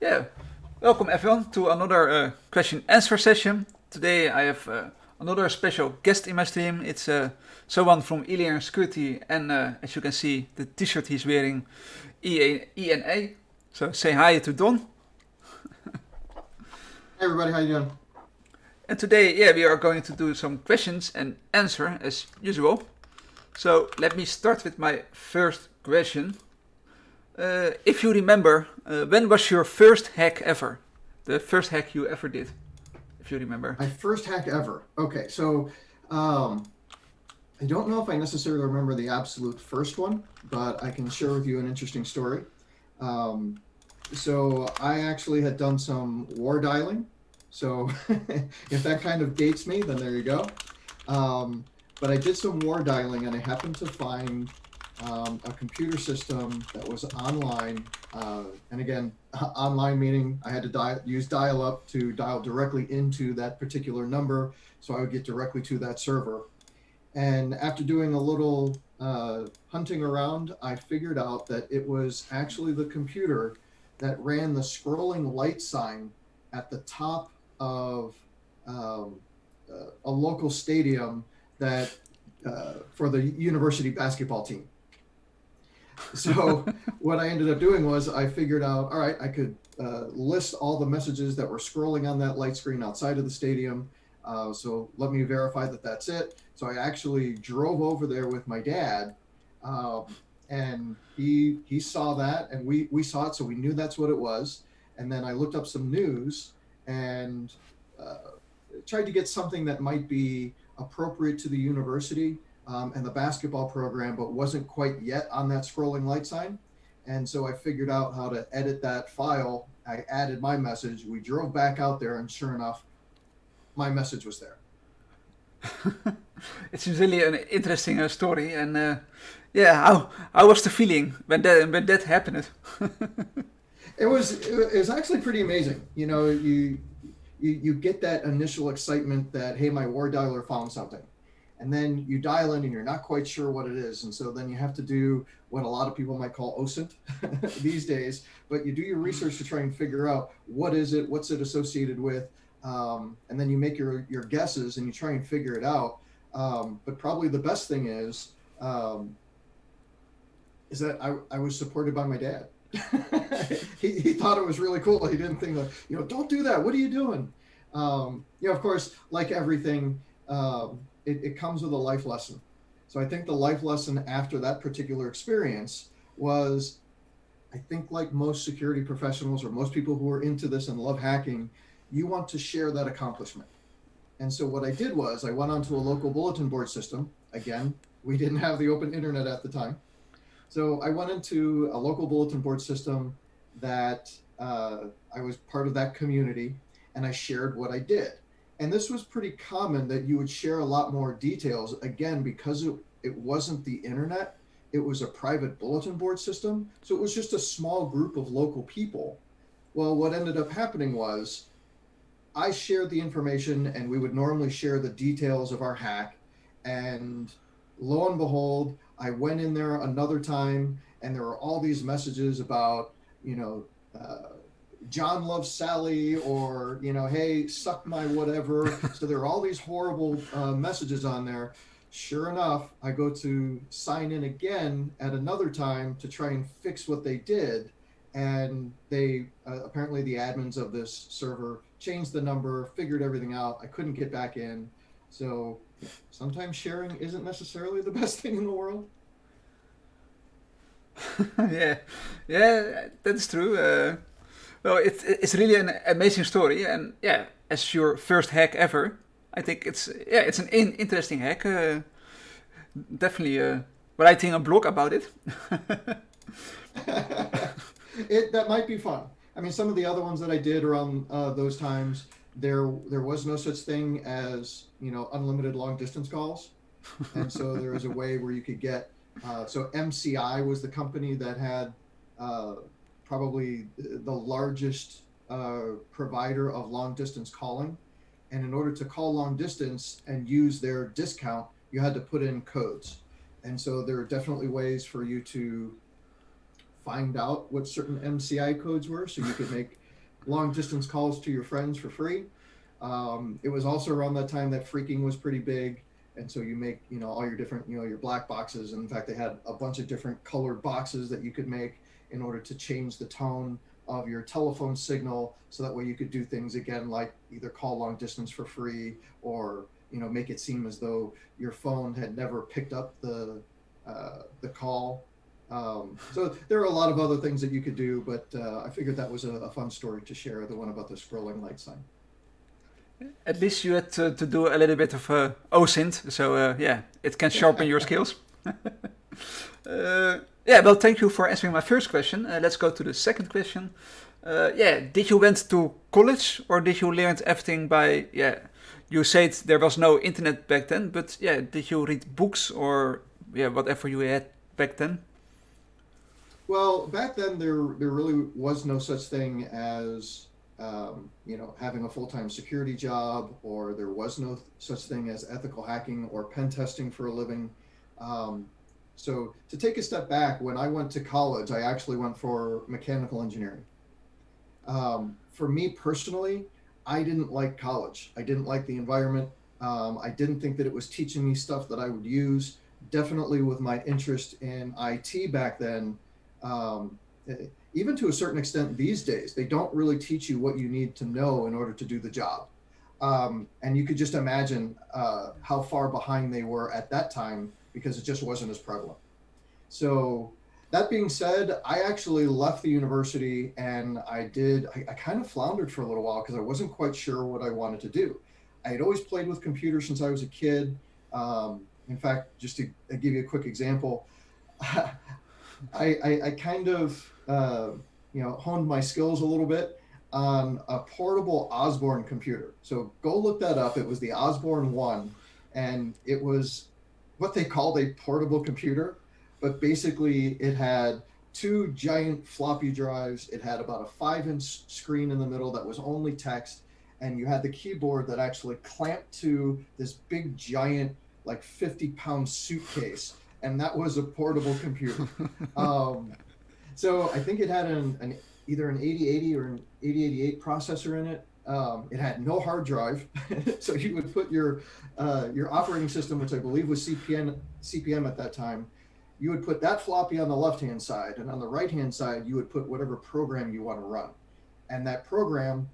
Yeah, welcome everyone to another question answer session. Today I have another special guest in my stream. It's someone from ElearnSecurity, and as you can see, the T-shirt he's wearing, ENA. So say hi to Don. Hey everybody, how you doing? And today, yeah, we are going to do some questions and answer as usual. So let me start with my first question. If you remember, when was your first hack ever? The first hack you ever did, if you remember. My first hack ever. Okay, so um, I don't know if I necessarily remember the absolute first one, but I can share with you an interesting story. Um, so I actually had done some war dialing. So if that kind of dates me, then there you go. Um, but I did some war dialing, and I happened to find a computer system that was online. And again, online meaning I had to use dial up to dial directly into that particular number, so I would get directly to that server. And after doing a little hunting around, I figured out that it was actually the computer that ran the scrolling light sign at the top of um, a local stadium that for the university basketball team. So what I ended up doing was I figured out, all right, I could list all the messages that were scrolling on that light screen outside of the stadium. So let me verify that that's it. So I actually drove over there with my dad, um, and he saw that, and we saw it, so we knew that's what it was. And then I looked up some news and tried to get something that might be appropriate to the university and the basketball program, but wasn't quite yet on that scrolling light sign. And so I figured out how to edit that file. I added my message. We drove back out there, and sure enough, my message was there. It's really an interesting story, and yeah, how was the feeling when that happened? It was actually pretty amazing. You get that initial excitement that, hey, my war dialer found something, and then you dial in and you're not quite sure what it is, and so then you have to do what a lot of people might call OSINT these days. But you do your research to try and figure out what is it, what's it associated with, and then you make your guesses and you try and figure it out. But probably the best thing um, is that I was supported by my dad. He thought it was really cool. He didn't think, like, don't do that. What are you doing? Of course, like everything, it comes with a life lesson. So I think the life lesson after that particular experience was, I think, like most security professionals or most people who are into this and love hacking, you want to share that accomplishment. And so what I did was I went onto a local bulletin board system. Again, we didn't have the open internet at the time. So I went into a local bulletin board system that I was part of that community, and I shared what I did. And this was pretty common that you would share a lot more details. Again, because it wasn't the internet, it was a private bulletin board system. So it was just a small group of local people. Well, what ended up happening was I shared the information, and we would normally share the details of our hack. And lo and behold, I went in there another time, and there were all these messages about, you know, uh, John loves Sally, or, hey, suck my whatever. So there are all these horrible messages on there. Sure enough, I go to sign in again at another time to try and fix what they did. And they apparently, the admins of this server changed the number, figured everything out. I couldn't get back in. So sometimes sharing isn't necessarily the best thing in the world. Yeah, yeah, that's true. Well, it's really an amazing story, and yeah, as your first hack ever, I think it's an interesting hack. Definitely writing a blog about it. That might be fun. I mean, some of the other ones that I did around those times, there was no such thing as unlimited long distance calls, and so there was a way where you could get. So MCI was the company that had uh, probably the largest provider of long distance calling, and in order to call long distance and use their discount, you had to put in codes, and so there are definitely ways for you to find out what certain MCI codes were, so you could make long distance calls to your friends for free. It was also around that time that phreaking was pretty big. And so you make, all your different, your black boxes. And in fact, they had a bunch of different colored boxes that you could make in order to change the tone of your telephone signal. So that way you could do things again, like either call long distance for free or, make it seem as though your phone had never picked up the call. So there are a lot of other things that you could do, but I figured that was a fun story to share, the one about the scrolling light sign. At least you had to do a little bit of OSINT, so yeah, it can sharpen your skills. Yeah, well, thank you for answering my first question. Let's go to the second question. Yeah, did you went to college or did you learn everything by, yeah, you said there was no internet back then, but yeah, did you read books or yeah, whatever you had back then? Well, back then there really was no such thing as having a full-time security job, or there was no such thing as ethical hacking or pen testing for a living. Um, so to take a step back, when I went to college, I actually went for mechanical engineering. For me personally, I didn't like college. I didn't like the environment. I didn't think that it was teaching me stuff that I would use. Definitely with my interest in IT back then, um, even to a certain extent these days, they don't really teach you what you need to know in order to do the job. And you could just imagine how far behind they were at that time because it just wasn't as prevalent. So that being said, I actually left the university and I kind of floundered for a little while because I wasn't quite sure what I wanted to do. I had always played with computers since I was a kid. In fact, just to give you a quick example, I kind of honed my skills a little bit on a portable Osborne computer. So go look that up. It was the Osborne One, and it was what they called a portable computer, but basically it had two giant floppy drives. It had about a 5-inch screen in the middle that was only text, and you had the keyboard that actually clamped to this big giant, like 50-pound suitcase, and that was a portable computer. So I think it had either an 8080 or an 8088 processor in it. It had no hard drive, so you would put your operating system, which I believe was CPM at that time. You would put that floppy on the left-hand side, and on the right-hand side, you would put whatever program you want to run. And that program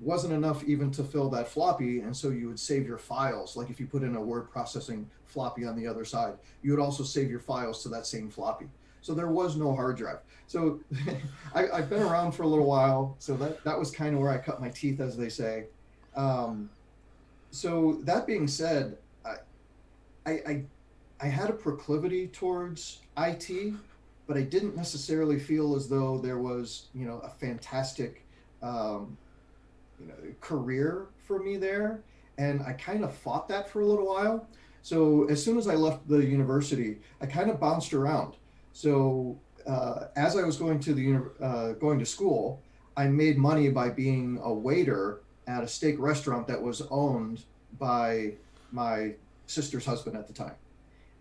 wasn't enough even to fill that floppy, and so you would save your files. Like if you put in a word processing floppy on the other side, you would also save your files to that same floppy. So there was no hard drive. So I've been around for a little while, so that was kind of where I cut my teeth, as they say. So that being said, I had a proclivity towards IT, but I didn't necessarily feel as though there was, a fantastic, career for me there. And I kind of fought that for a little while. So as soon as I left the university, I kind of bounced around. So as I was going to school, I made money by being a waiter at a steak restaurant that was owned by my sister's husband at the time.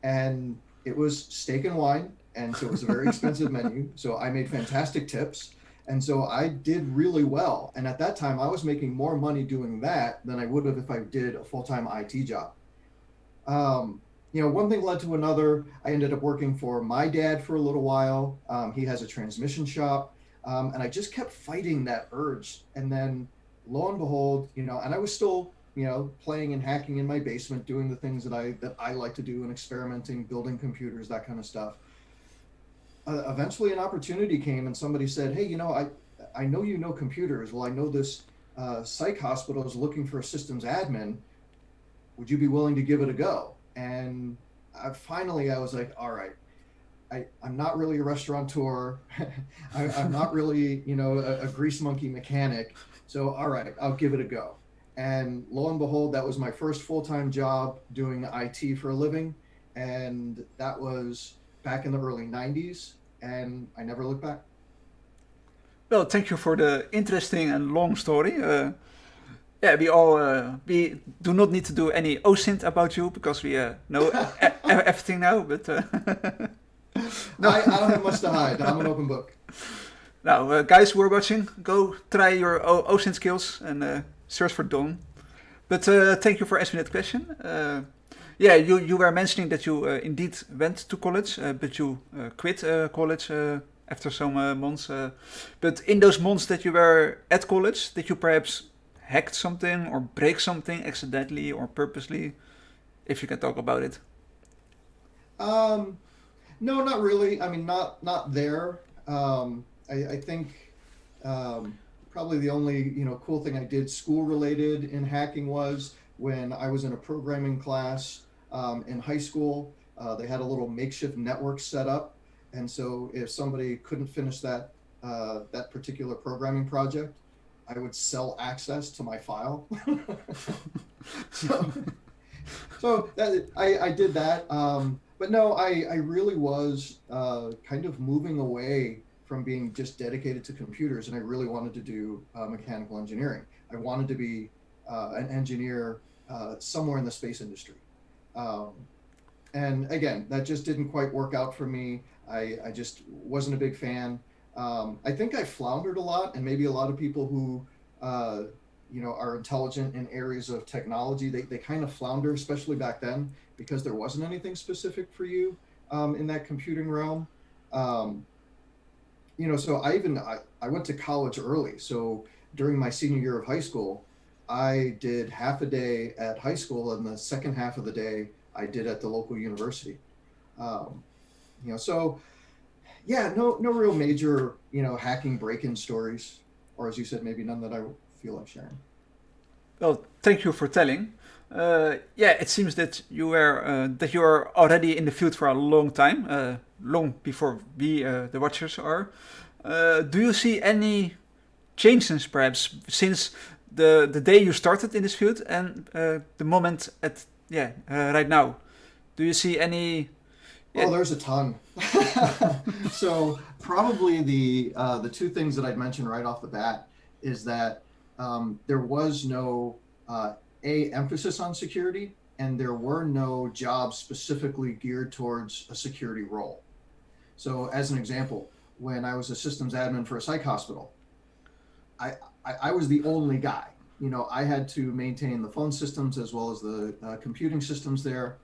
And it was steak and wine, and so it was a very expensive menu. So I made fantastic tips, and so I did really well. And at that time, I was making more money doing that than I would have if I did a full-time IT job. One thing led to another. I ended up working for my dad for a little while. He has a transmission shop, and I just kept fighting that urge. And then, lo and behold, and I was still playing and hacking in my basement, doing the things that I like to do and experimenting, building computers, that kind of stuff. Eventually an opportunity came and somebody said, hey, I know you know computers. Well, I know this psych hospital is looking for a systems admin. Would you be willing to give it a go? And finally I was like, all right, I'm not really a restaurateur. I'm not really, a grease monkey mechanic. So, all right, I'll give it a go. And lo and behold, that was my first full-time job doing IT for a living. And that was back in the early 90s. And I never looked back. Well, thank you for the interesting and long story. Yeah, we do not need to do any OSINT about you because we know everything now. But no. I don't have much to hide. I'm an open book. Now, guys who are watching, go try your OSINT skills and search for Dawn. But thank you for answering that question. Yeah, you were mentioning that you indeed went to college, but you quit college after some months. But in those months that you were at college, did you perhaps hacked something or break something accidentally or purposely? If you can talk about it. Um, no, not really. I mean, not there. I think probably the only cool thing I did school related in hacking was when I was in a programming class in high school. They had a little makeshift network set up, and so if somebody couldn't finish that particular programming project, I would sell access to my file. so so I did that. But no, I really was kind of moving away from being just dedicated to computers, and I really wanted to do mechanical engineering. I wanted to be an engineer somewhere in the space industry. Um, and again, that just didn't quite work out for me. I just wasn't a big fan. I think I floundered a lot, and maybe a lot of people who uh, are intelligent in areas of technology, they kind of flounder, especially back then, because there wasn't anything specific for you in that computing realm. Um, so I went to college early. So during my senior year of high school, I did half a day at high school, and the second half of the day I did at the local university. Um, so yeah, no real major hacking break-in stories, or as you said, maybe none that I feel like sharing. Well, thank you for telling. Yeah, it seems that you are already in the field for a long time, long before we, the watchers, are. Do you see any changes, perhaps, since the day you started in this field and the moment at right now? Do you see any? Oh, Yeah, there's a ton. So probably the two things that I'd mention right off the bat is that there was no a emphasis on security, and there were no jobs specifically geared towards a security role. So, as an example, when I was a systems admin for a psych hospital, I I was the only guy. I had to maintain the phone systems as well as the computing systems there,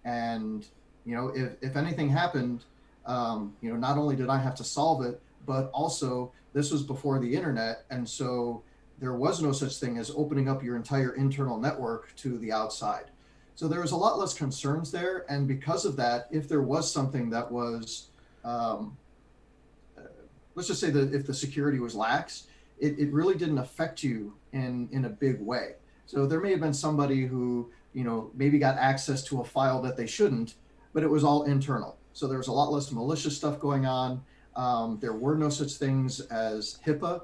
and if anything happened, not only did I have to solve it, but also this was before the internet, and so there was no such thing as opening up your entire internal network to the outside. So there was a lot less concerns there, and because of that, if there was something that was um, let's just say that if the security was lax, it really didn't affect you in a big way. So there may have been somebody who, maybe got access to a file that they shouldn't, but it was all internal. So there was a lot less malicious stuff going on. There were no such things as HIPAA.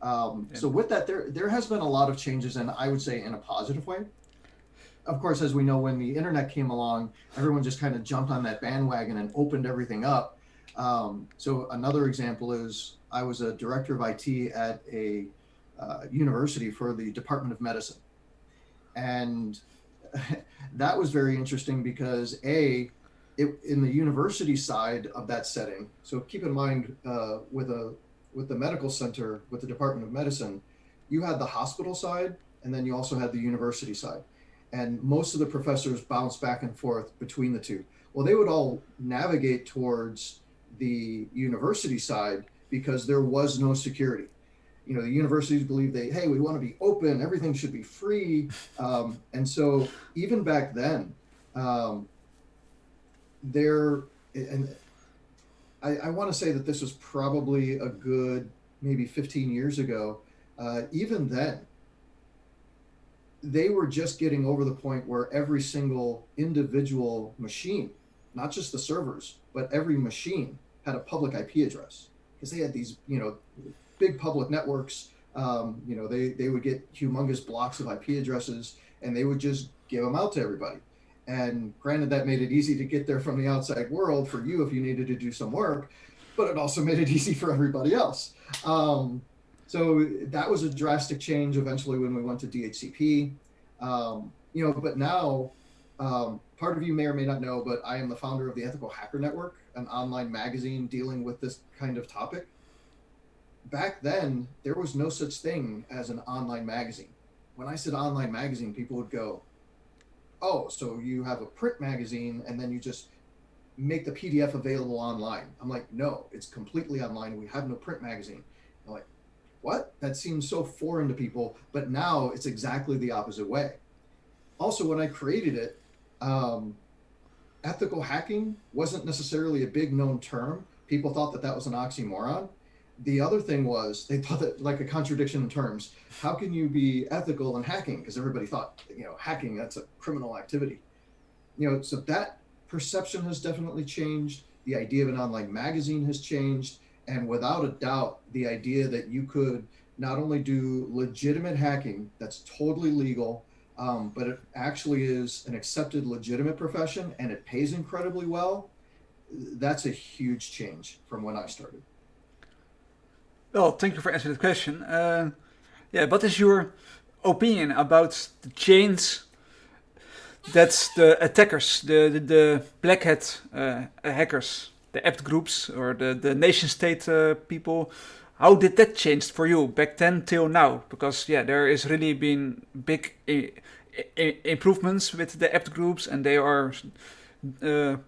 yeah. So with that, there has been a lot of changes, and I would say in a positive way. Of course, as we know, when the internet came along, everyone just kind of jumped on that bandwagon and opened everything up. So another example is I was a director of IT at a university for the Department of Medicine, and that was very interesting because in the university side of that setting. So keep in mind, with the medical center with the Department of Medicine, you had the hospital side, and then you also had the university side, and most of the professors bounced back and forth between the two. Well, they would all navigate towards the university side because there was no security. The universities believe hey, we want to be open, everything should be free, and so even back then, um, there and I want to say that this was probably a good maybe 15 years ago. Even then, they were just getting over the point where every single individual machine, not just the servers, but every machine had a public IP address because they had these, big public networks. They would get humongous blocks of IP addresses, and they would just give them out to everybody. And granted, that made it easy to get there from the outside world for you if you needed to do some work, but it also made it easy for everybody else. So that was a drastic change eventually when we went to DHCP. But now, part of you may or may not know, but I am the founder of the Ethical Hacker Network, an online magazine dealing with this kind of topic. back then there was no such thing as an online magazine. When I said online magazine, people would go, "Oh, so you have a print magazine and then you just make the PDF available online?" I'm like, "No, it's completely online. We have no print magazine." I'm like, "What? That seems so foreign to people." But now it's exactly the opposite way. Also, when I created it, um, ethical hacking wasn't necessarily a big known term. People thought that that was an oxymoron. The other thing was they thought that like a contradiction in terms. How can you be ethical in hacking? Because everybody thought, hacking, that's a criminal activity. So that perception has definitely changed. The idea of an online magazine has changed. And without a doubt, the idea that you could not only do legitimate hacking that's totally legal, but it actually is an accepted legitimate profession and it pays incredibly well, that's a huge change from when I started. Well, thank you for answering the question. Yeah, what is your opinion about the change that the attackers, the black hat hackers, the apt groups or the nation state people, how did that change for you back then till now? Because yeah, there is really been big improvements with the apt groups, and they are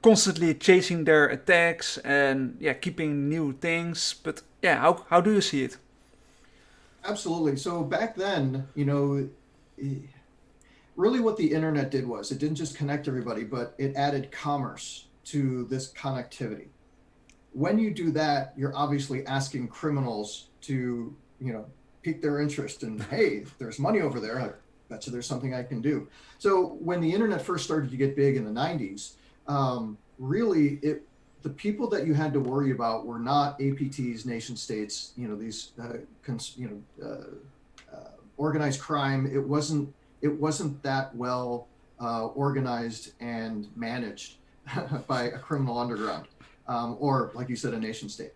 constantly chasing their attacks and yeah, keeping new things. But yeah, how do you see it? Absolutely. So back then, really what the internet did was it didn't just connect everybody, but it added commerce to this connectivity. When you do that, you're obviously asking criminals to, pique their interest and, hey, there's money over there. I bet you there's something I can do. So when the internet first started to get big in the 90s, really the people that you had to worry about were not APTs, nation states, these, organized crime. It wasn't that well organized and managed by a criminal underground, or like you said, a nation state.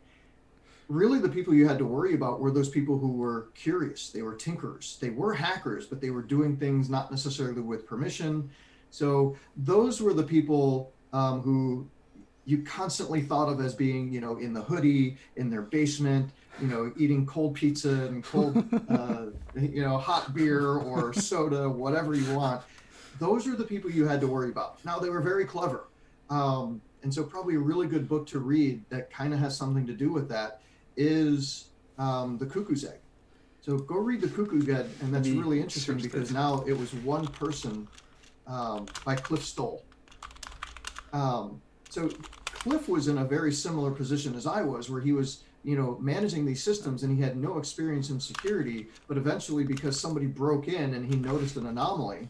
Really, the people you had to worry about were those people who were curious. They were tinkerers. They were hackers, but they were doing things not necessarily with permission. So those were the people who you constantly thought of as being, in the hoodie, in their basement, eating cold pizza and cold, hot beer or soda, whatever you want. Those are the people you had to worry about. Now, they were very clever. And so probably a really good book to read that kind of has something to do with that is The Cuckoo's Egg. So go read The Cuckoo's Egg, and that's really interesting because now it was one person by Cliff Stoll. So Cliff was in a very similar position as I was, where he was, managing these systems and he had no experience in security, but eventually because somebody broke in and he noticed an anomaly,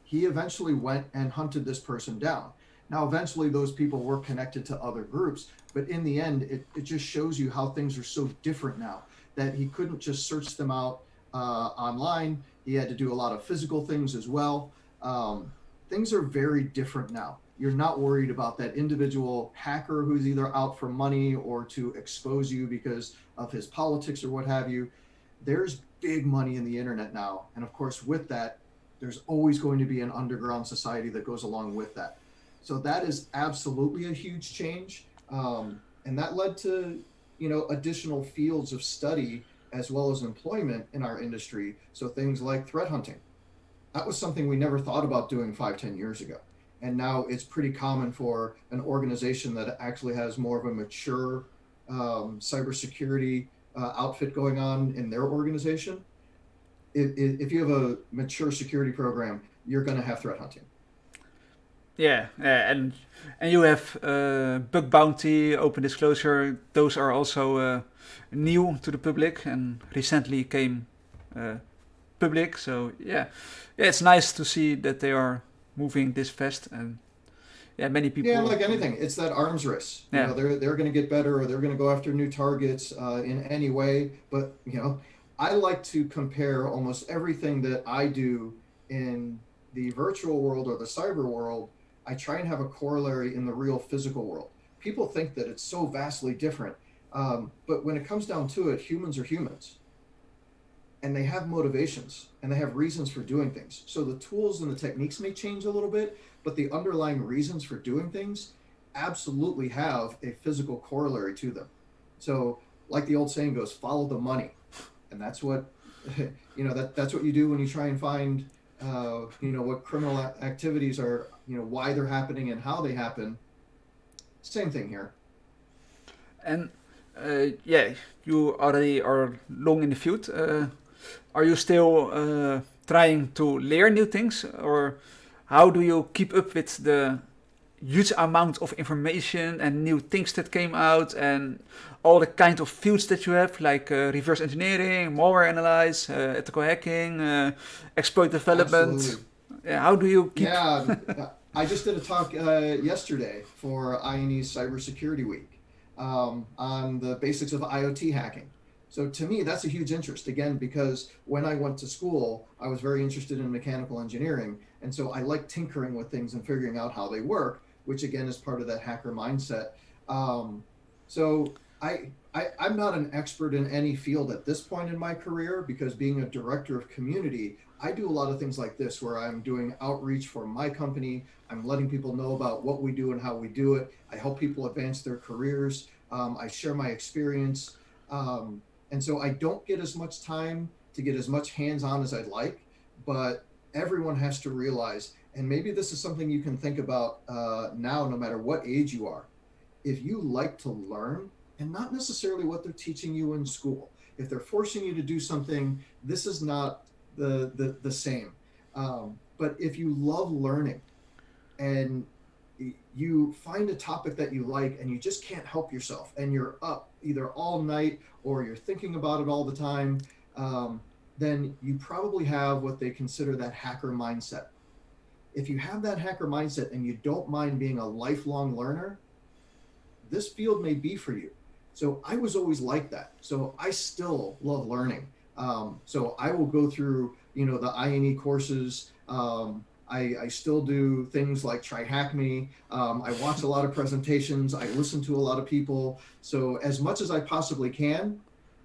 he eventually went and hunted this person down. Now, eventually those people were connected to other groups, but in the end, it just shows you how things are so different now that he couldn't just search them out online. He had to do a lot of physical things as well. Things are very different now. You're not worried about that individual hacker who's either out for money or to expose you because of his politics or what have you. There's big money in the internet now. And of course, with that, there's always going to be an underground society that goes along with that. So that is absolutely a huge change. And that led to, additional fields of study as well as employment in our industry. So things like threat hunting. That was something we never thought about doing 5, 10 years ago. And now it's pretty common for an organization that actually has more of a mature cybersecurity outfit going on in their organization. If you have a mature security program, you're going to have threat hunting. Yeah, and you have bug bounty, open disclosure. Those are also new to the public and recently came public. So yeah, it's nice to see that they are moving this fast, and yeah, many people. Yeah, like anything, it's that arms race. Yeah. They're going to get better, or they're going to go after new targets in any way. But I like to compare almost everything that I do in the virtual world or the cyber world. I try and have a corollary in the real physical world. People think that it's so vastly different, but when it comes down to it, humans are humans. And they have motivations and they have reasons for doing things. So the tools and the techniques may change a little bit, but the underlying reasons for doing things absolutely have a physical corollary to them. So like the old saying goes, follow the money. And that's what, that's what you do when you try and find, what criminal activities are, why they're happening and how they happen. Same thing here. And yeah, you already are long in the field. Are you still trying to learn new things, or how do you keep up with the huge amount of information and new things that came out and all the kind of fields that you have, like reverse engineering, malware analyze, ethical hacking, exploit development? Absolutely. Yeah, how do you keep? Yeah, I just did a talk yesterday for INE's Cybersecurity Week on the basics of IoT hacking. So to me, that's a huge interest, again, because when I went to school, I was very interested in mechanical engineering. And so I like tinkering with things and figuring out how they work, which again is part of that hacker mindset. So I'm not an expert in any field at this point in my career, because being a director of community, I do a lot of things like this where I'm doing outreach for my company. I'm letting people know about what we do and how we do it. I help people advance their careers. I share my experience. And so I don't get as much time to get as much hands on as I'd like, but everyone has to realize, and maybe this is something you can think about now, no matter what age you are. If you like to learn, and not necessarily what they're teaching you in school, if they're forcing you to do something, this is not the same. But if you love learning and you find a topic that you like and you just can't help yourself and you're up either all night or you're thinking about it all the time, then you probably have what they consider that hacker mindset. If you have that hacker mindset and you don't mind being a lifelong learner, this field may be for you. So I was always like that. So I still love learning. So I will go through, the INE courses. I still do things like Try Hack Me. I watch a lot of presentations. I listen to a lot of people. So as much as I possibly can.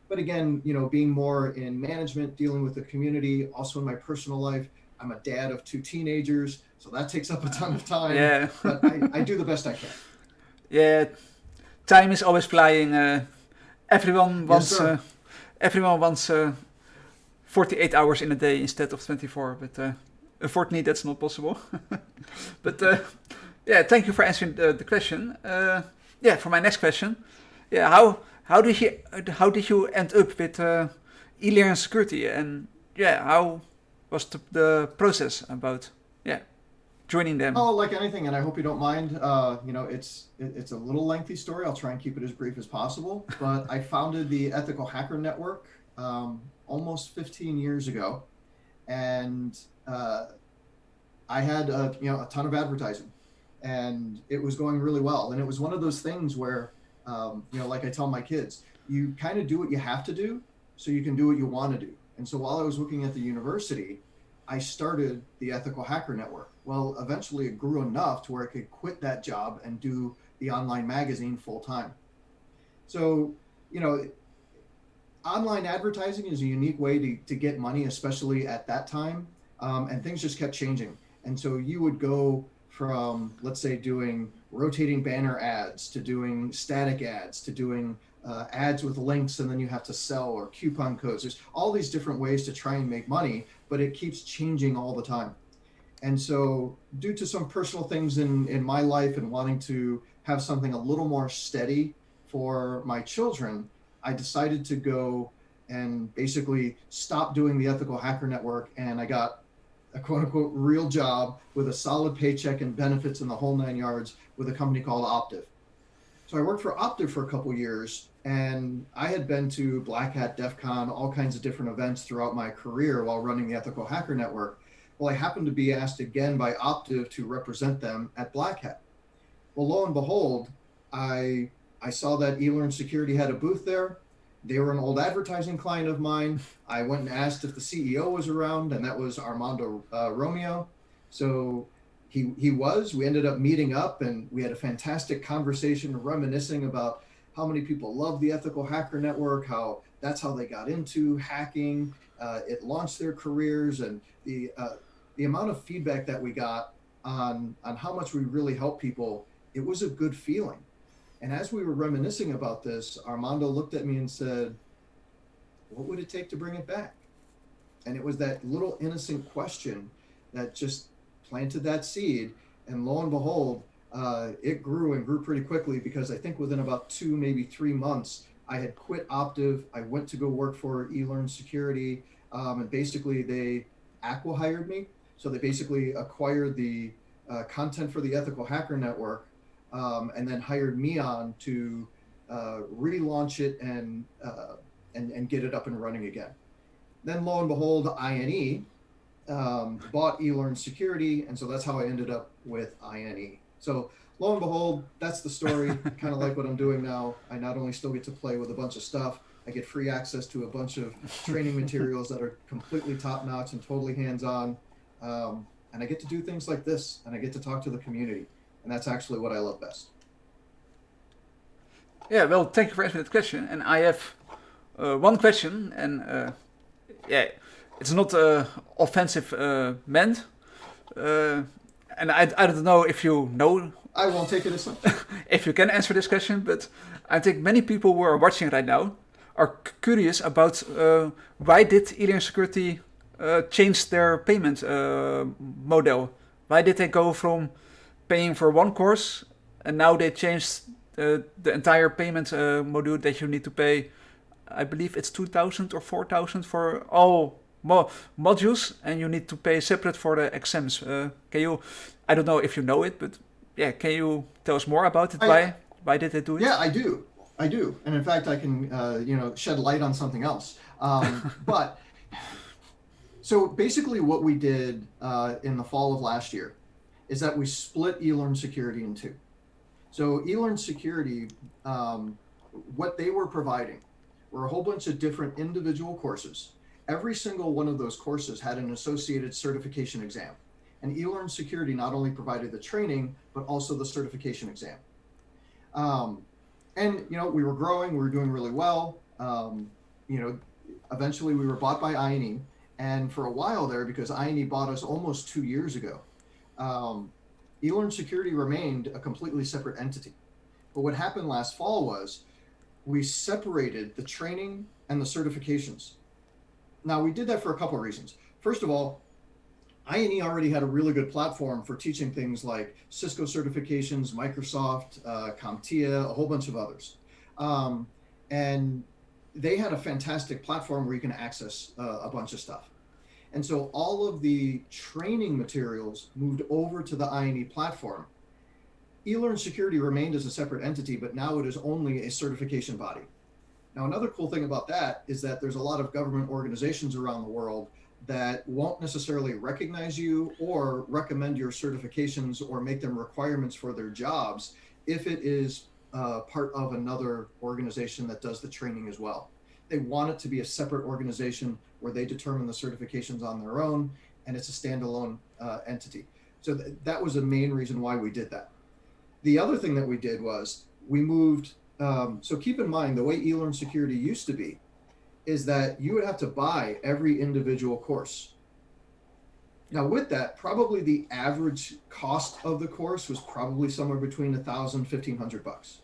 But again, being more in management, dealing with the community, also in my personal life, I'm a dad of 2 teenagers. So that takes up a ton of time. Yeah, But I do the best I can. yeah. Time is always flying. Everyone Yes, wants. sir. Everyone wants 48 hours in a day instead of 24, but unfortunately that's not possible. But yeah, thank you for answering the question. Yeah, for my next question, yeah, how did you end up with ElearnSecurity, and yeah, how was the process about joining them? Oh, like anything, and I hope you don't mind. It's a little lengthy story. I'll try and keep it as brief as possible. But I founded the Ethical Hacker Network almost 15 years ago, and I had a ton of advertising, and it was going really well. And it was one of those things where, like I tell my kids, you kind of do what you have to do, so you can do what you want to do. And so while I was working at the university, I started the Ethical Hacker Network. Well, eventually it grew enough to where I could quit that job and do the online magazine full time. So, online advertising is a unique way to get money, especially at that time. And things just kept changing. And so you would go from, let's say, doing rotating banner ads to doing static ads to doing ads with links, and then you have to sell, or coupon codes. There's all these different ways to try and make money, but it keeps changing all the time. And so due to some personal things in my life and wanting to have something a little more steady for my children, I decided to go and basically stop doing the Ethical Hacker Network. And I got a quote unquote real job with a solid paycheck and benefits in the whole 9 yards with a company called Optiv. So I worked for Optiv for a couple years, and I had been to Black Hat, DEF CON, all kinds of different events throughout my career while running the Ethical Hacker Network. Well, I happened to be asked again by Optiv to represent them at Black Hat. Well, lo and behold, I saw that ElearnSecurity had a booth there. They were an old advertising client of mine. I went and asked if the CEO was around, and that was Armando Romeo. So he was. We ended up meeting up, and we had a fantastic conversation reminiscing about how many people love the Ethical Hacker Network, how that's how they got into hacking. It launched their careers, and the amount of feedback that we got on how much we really help people, it was a good feeling. And as we were reminiscing about this, Armando looked at me and said, what would it take to bring it back? And it was that little innocent question that just planted that seed. And lo and behold, it grew and grew pretty quickly, because I think within about 2, maybe 3 months, I had quit Optiv. I went to go work for ElearnSecurity, and basically they acqui-hired me. So they basically acquired the content for the Ethical Hacker Network, and then hired me on to relaunch it and get it up and running again. Then lo and behold, INE bought ElearnSecurity, and so that's how I ended up with INE. So lo and behold, that's the story. Kind of like what I'm doing now. I not only still get to play with a bunch of stuff, I get free access to a bunch of training materials that are completely top-notch and totally hands-on, and I get to do things like this, and I get to talk to the community, and that's actually what I love best. Yeah, well, thank you for answering that question. And I have one question, and yeah, it's not offensive meant, and I don't know if you know. I won't take it as such. If you can answer this question, but I think many people who are watching right now are curious about why did ElearnSecurity change their payment model? Why did they go from paying for one course and now they changed the entire payment module that you need to pay? I believe it's 2,000 or 4,000 for all modules, and you need to pay separate for the exams. Can you? I don't know if you know it, but yeah, can you tell us more about it? Why did they do it? Yeah, I do, and in fact, I can shed light on something else. But so basically, what we did in the fall of last year is that we split ElearnSecurity in two. So ElearnSecurity, what they were providing were a whole bunch of different individual courses. Every single one of those courses had an associated certification exam. And ElearnSecurity not only provided the training, but also the certification exam. And we were growing, we were doing really well. Eventually we were bought by INE. And for a while there, because INE bought us almost 2 years ago, ElearnSecurity remained a completely separate entity. But what happened last fall was we separated the training and the certifications. Now, we did that for a couple of reasons. First of all, INE already had a really good platform for teaching things like Cisco certifications, Microsoft, CompTIA, a whole bunch of others. And they had a fantastic platform where you can access a bunch of stuff. And so all of the training materials moved over to the INE platform. ElearnSecurity remained as a separate entity, but now it is only a certification body. Now, another cool thing about that is that there's a lot of government organizations around the world that won't necessarily recognize you or recommend your certifications or make them requirements for their jobs if it is part of another organization that does the training as well. They want it to be a separate organization where they determine the certifications on their own, and it's a standalone entity. So that was the main reason why we did that. The other thing that we did was we moved, so keep in mind, the way ElearnSecurity used to be is that you would have to buy every individual course. Now with that, probably the average cost of the course was probably somewhere between $1,000 and $1,500.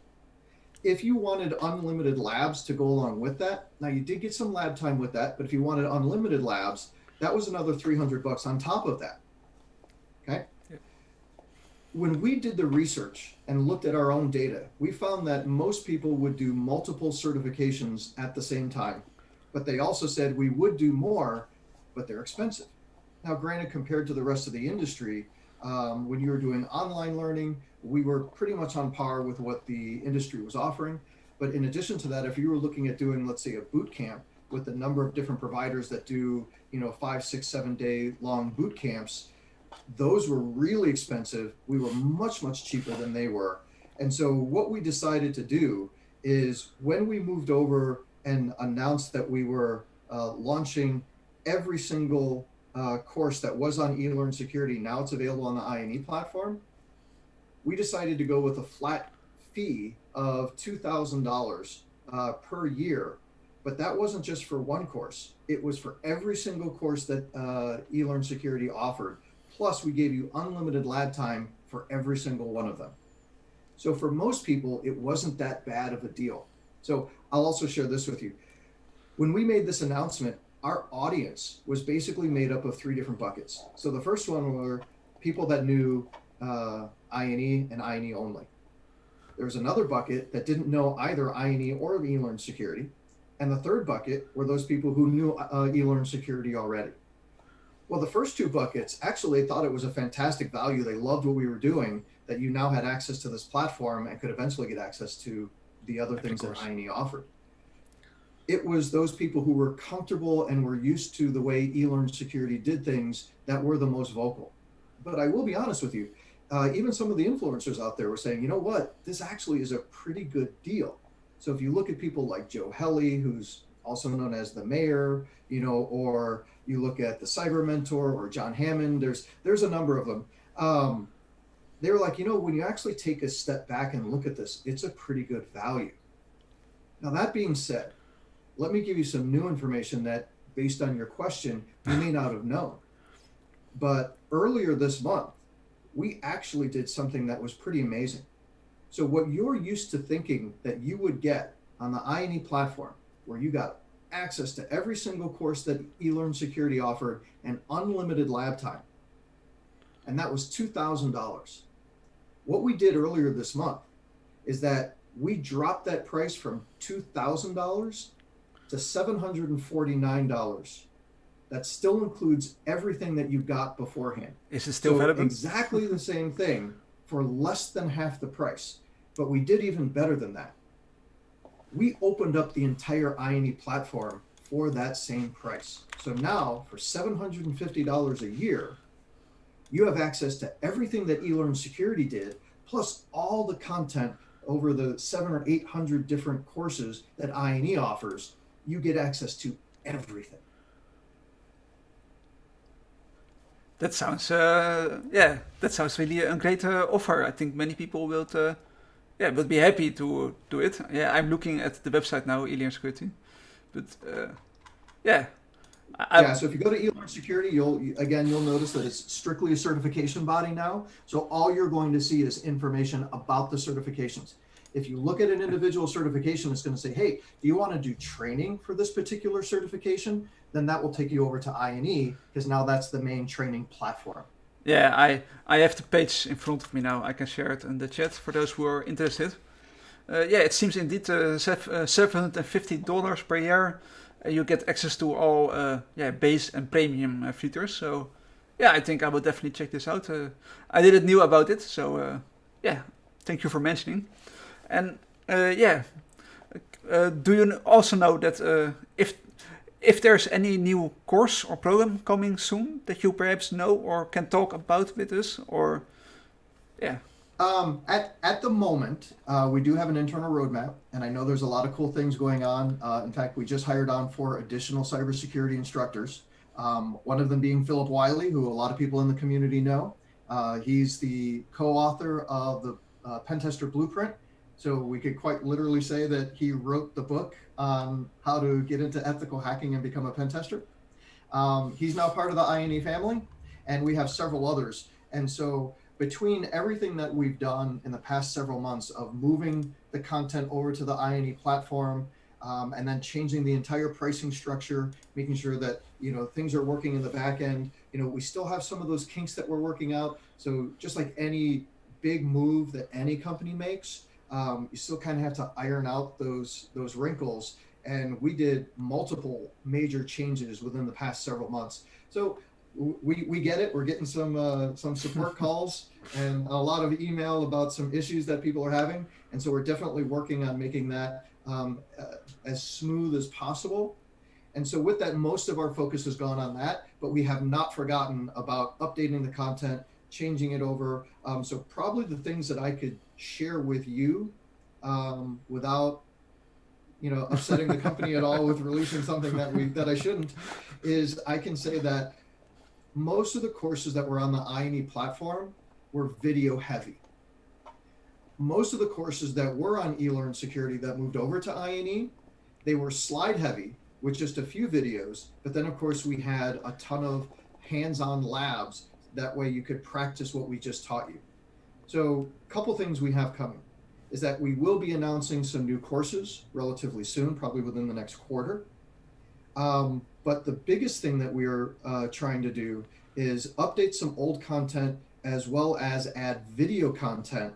If you wanted unlimited labs to go along with that, now you did get some lab time with that, but if you wanted unlimited labs, that was another $300 on top of that. Okay. When we did the research and looked at our own data, we found that most people would do multiple certifications at the same time, but they also said we would do more, but they're expensive. Now, granted, compared to the rest of the industry, when you were doing online learning, we were pretty much on par with what the industry was offering. But in addition to that, if you were looking at doing, let's say, a boot camp with the number of different providers that do, 5, 6, 7 day long boot camps, those were really expensive. We were much, much cheaper than they were. And so what we decided to do is when we moved over and announced that we were launching every single course that was on ElearnSecurity, now it's available on the INE platform, we decided to go with a flat fee of $2,000 per year. But that wasn't just for one course. It was for every single course that ElearnSecurity offered. Plus, we gave you unlimited lab time for every single one of them. So for most people, it wasn't that bad of a deal. So I'll also share this with you. When we made this announcement, our audience was basically made up of three different buckets. So the first one were people that knew INE and INE only. There was another bucket that didn't know either INE or ElearnSecurity. And the third bucket were those people who knew ElearnSecurity already. Well, the first two buckets actually thought it was a fantastic value. They loved what we were doing, that you now had access to this platform and could eventually get access to the other things that INE offered. It was those people who were comfortable and were used to the way ElearnSecurity did things that were the most vocal. But I will be honest with you, even some of the influencers out there were saying, you know what, this actually is a pretty good deal. So if you look at people like Joe Helly, who's also known as the mayor, you know, or you look at the cyber mentor or John Hammond, there's a number of them. They were like, you know, when you actually take a step back and look at this, it's a pretty good value. Now, that being said, let me give you some new information that, based on your question, you may not have known. But earlier this month, we actually did something that was pretty amazing. So what you're used to thinking that you would get on the INE platform, where you got access to every single course that ElearnSecurity offered and unlimited lab time, and that was $2,000. What we did earlier this month is that we dropped that price from $2,000 to $749. That still includes everything that you got beforehand. Is it still available? Exactly the same thing for less than half the price. But we did even better than that. We opened up the entire INE platform for that same price. So now, for $750 a year, you have access to everything that ElearnSecurity did, plus all the content over the 700 or 800 different courses that INE offers. You get access to everything. That sounds, that sounds really a great offer. I think many people will be happy to do it. Yeah, I'm looking at the website now, ElearnSecurity. But So if you go to ElearnSecurity, you'll notice that it's strictly a certification body now. So all you're going to see is information about the certifications. If you look at an individual certification, it's going to say, hey, do you want to do training for this particular certification? Then that will take you over to INE, because now that's the main training platform. Yeah, I have the page in front of me now. I can share it in the chat for those who are interested. It seems indeed $750 per year. You get access to all base and premium features. So I think I will definitely check this out. I didn't know about it, so thank you for mentioning. And do you also know that if there's any new course or program coming soon that you perhaps know or can talk about with us, or At the moment, we do have an internal roadmap, and I know there's a lot of cool things going on. In fact, we just hired on 4 additional cybersecurity instructors. One of them being Philip Wiley, who a lot of people in the community know. He's the co-author of the Pentester Blueprint. So we could quite literally say that he wrote the book on how to get into ethical hacking and become a pen tester. He's now part of the INE family, and we have several others. And so between everything that we've done in the past several months of moving the content over to the INE platform, and then changing the entire pricing structure, making sure that things are working in the back end, we still have some of those kinks that we're working out. So just like any big move that any company makes, you still kind of have to iron out those wrinkles. And we did multiple major changes within the past several months. So we get it. We're getting some support calls and a lot of email about some issues that people are having. And so we're definitely working on making that as smooth as possible. And so with that, most of our focus has gone on that, but we have not forgotten about updating the content, changing it over. So probably the things that I could share with you without upsetting the company at all with releasing something that I shouldn't, is I can say that most of the courses that were on the INE platform were video heavy. Most of the courses that were on ElearnSecurity that moved over to INE, they were slide heavy with just a few videos. But then, of course, we had a ton of hands-on labs. That way you could practice what we just taught you. So a couple things we have coming. is that we will be announcing some new courses relatively soon, probably within the next quarter. But the biggest thing that we're trying to do is update some old content as well as add video content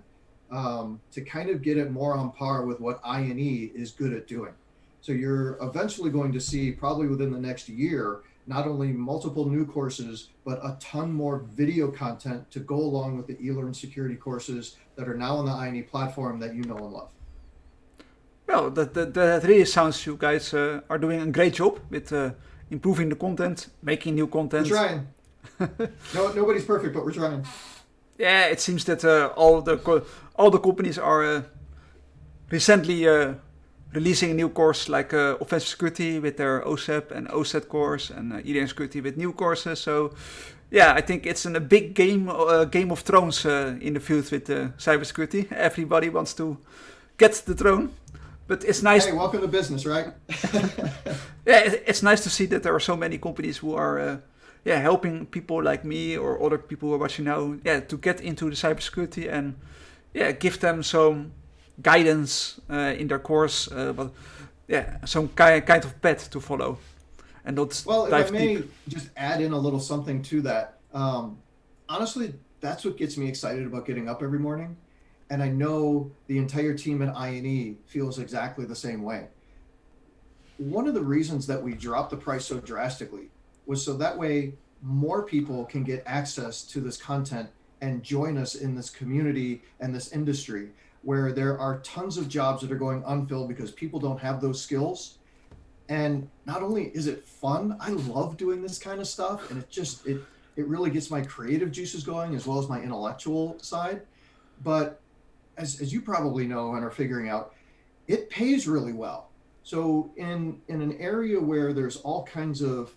to kind of get it more on par with what I&E is good at doing. So you're eventually going to see, probably within the next year, not only multiple new courses, but a ton more video content to go along with the ElearnSecurity courses that are now on the I&E platform that you know and love. Well, that really sounds you guys are doing a great job with improving the content, making new content. We're trying. No, nobody's perfect, but we're trying. Yeah, it seems that all the companies are recently releasing a new course like Offensive Security with their OSEP and OSET course, and ElearnSecurity with new courses. So, yeah, I think it's a big game of Thrones in the field with cybersecurity. Everybody wants to get the throne, but it's nice. Hey, welcome to business, right? Yeah, it's nice to see that there are so many companies who are helping people like me or other people who are watching now, to get into the cybersecurity and give them some guidance in their course, but some kind of path to follow, and not Well, if dive I may deep. just add in a little something to that. Honestly, that's what gets me excited about getting up every morning. And I know the entire team at I&E feels exactly the same way. One of the reasons that we dropped the price so drastically was so that way more people can get access to this content and join us in this community and this industry where there are tons of jobs that are going unfilled because people don't have those skills. And not only is it fun, I love doing this kind of stuff, and it really gets my creative juices going as well as my intellectual side. But as you probably know and are figuring out, it pays really well. So in an area where there's all kinds of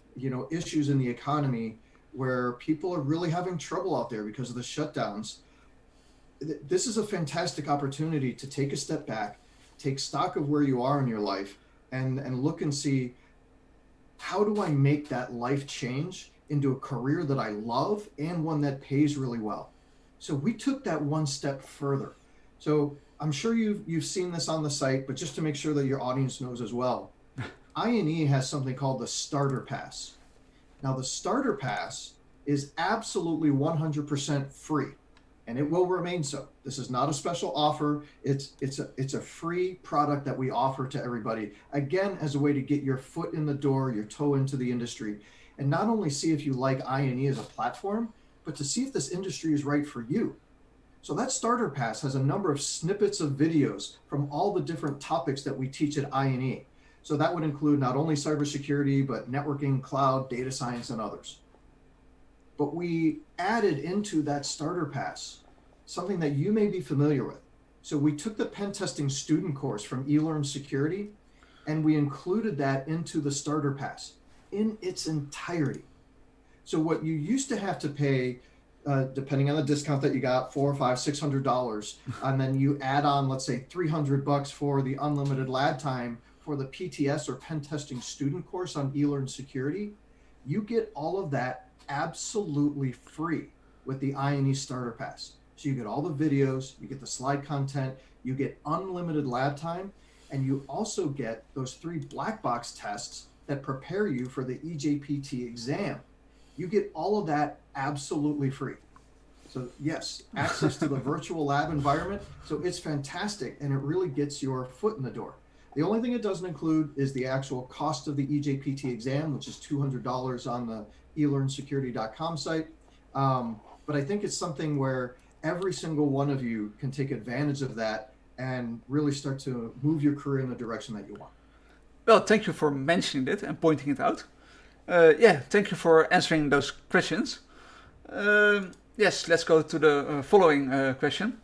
issues in the economy, where people are really having trouble out there because of the shutdowns, this is a fantastic opportunity to take a step back, take stock of where you are in your life, and look and see, how do I make that life change into a career that I love and one that pays really well? So we took that one step further. So I'm sure you've seen this on the site, but just to make sure that your audience knows as well, I&E has something called the Starter Pass. Now, the Starter Pass is absolutely 100% free, and it will remain so. This is not a special offer. It's a free product that we offer to everybody, again, as a way to get your foot in the door, your toe into the industry, and not only see if you like I&E as a platform, but to see if this industry is right for you. So that Starter Pass has a number of snippets of videos from all the different topics that we teach at I&E. So that would include not only cybersecurity, but networking, cloud, data science, and others. But we added into that Starter Pass something that you may be familiar with. So we took the pen testing student course from ElearnSecurity, and we included that into the Starter Pass in its entirety. So what you used to have to pay, depending on the discount that you got, $400, $500, $600, and then you add on, let's say, $300 for the unlimited lab time for the PTS or pen testing student course on ElearnSecurity, you get all of that absolutely free with the I&E Starter Pass. So you get all the videos, you get the slide content, you get unlimited lab time, and you also get those 3 black box tests that prepare you for the EJPT exam. You get all of that absolutely free. So yes, access to the virtual lab environment. So it's fantastic, and it really gets your foot in the door. The only thing it doesn't include is the actual cost of the EJPT exam, which is $200 on the elearnsecurity.com site. But I think it's something where every single one of you can take advantage of that and really start to move your career in the direction that you want. Well, thank you for mentioning it and pointing it out. Thank you for answering those questions. Yes, let's go to the following question.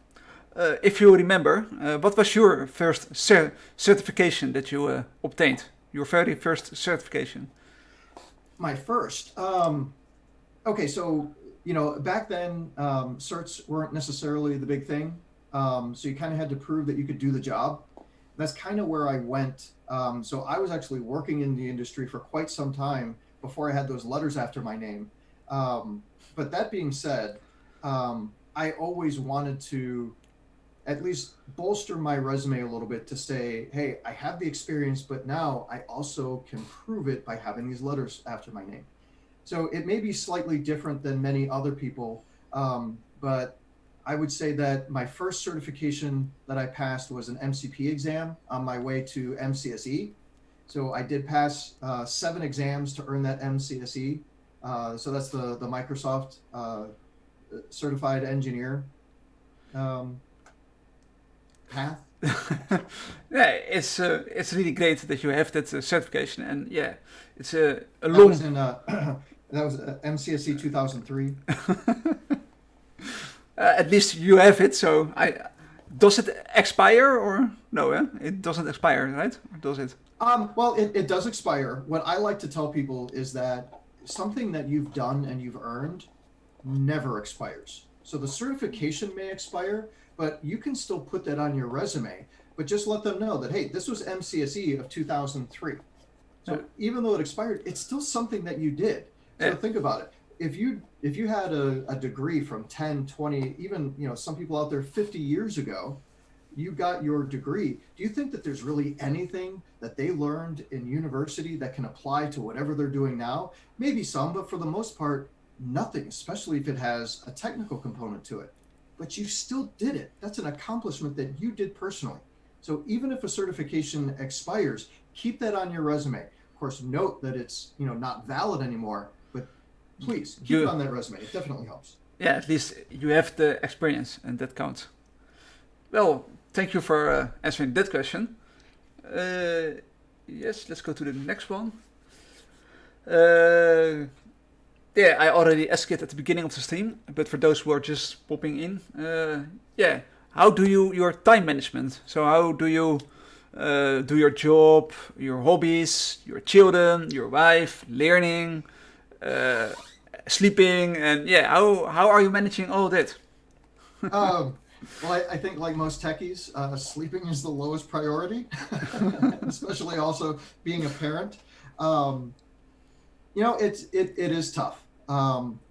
If you remember, what was your first certification that you obtained? Your very first certification? My first. Okay, so back then, certs weren't necessarily the big thing. So you kind of had to prove that you could do the job. That's kind of where I went. So I was actually working in the industry for quite some time before I had those letters after my name. But that being said, I always wanted to at least bolster my resume a little bit to say, hey, I have the experience, but now I also can prove it by having these letters after my name. So it may be slightly different than many other people, but I would say that my first certification that I passed was an MCP exam on my way to MCSE. So I did pass 7 exams to earn that MCSE. So that's the Microsoft certified engineer path. Yeah, it's really great that you have that certification, and yeah, it's a That long. was in that was MCSE 2003. At least you have it. So does it expire or no? It doesn't expire, right? Or does it? Well, it does expire. What I like to tell people is that something that you've done and you've earned never expires. So the certification may expire, but you can still put that on your resume, but just let them know that, hey, this was MCSE of 2003. So Yeah. even though it expired, it's still something that you did. So Yeah. think about it. If you had a degree from 10, 20, even, some people out there 50 years ago, you got your degree. Do you think that there's really anything that they learned in university that can apply to whatever they're doing now? Maybe some, but for the most part, nothing, especially if it has a technical component to it. But you still did it. That's an accomplishment that you did personally. So even if a certification expires, keep that on your resume. Of course, note that it's not valid anymore, but please keep it on that resume. It definitely helps. Yeah, at least you have the experience, and that counts. Well, thank you for answering that question. Yes, let's go to the next one. Yeah, I already asked it at the beginning of the stream, but for those who are just popping in, yeah, how do you your time management? So how do you do your job, your hobbies, your children, your wife, learning, uh, sleeping, and yeah, how are you managing all that? Um, well, I think like most techies, sleeping is the lowest priority, especially also being a parent. Um, it is tough.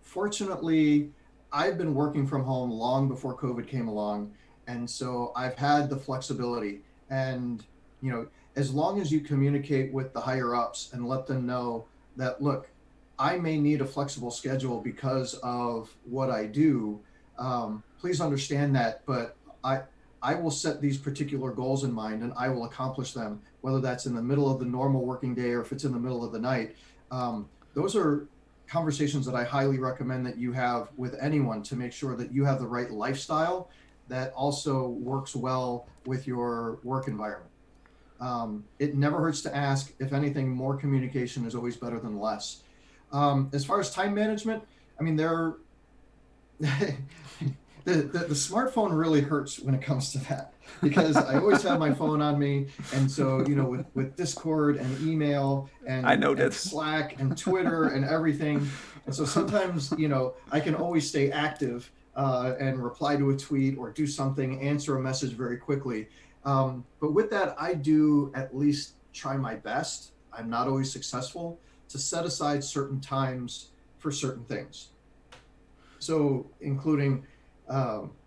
Fortunately, I've been working from home long before COVID came along, and so I've had the flexibility. And as long as you communicate with the higher ups and let them know that, look, I may need a flexible schedule because of what I do. Please understand that, but I will set these particular goals in mind, and I will accomplish them, whether that's in the middle of the normal working day or if it's in the middle of the night. Those are conversations that I highly recommend that you have with anyone to make sure that you have the right lifestyle that also works well with your work environment. It never hurts to ask. If anything, more communication is always better than less. As far as time management, I mean, the smartphone really hurts when it comes to that, because I always have my phone on me. And so, with Discord and email I know and that. Slack and Twitter and everything. And so sometimes, I can always stay active and reply to a tweet or do something, answer a message very quickly. But with that, I do at least try my best. I'm not always successful to set aside certain times for certain things. So including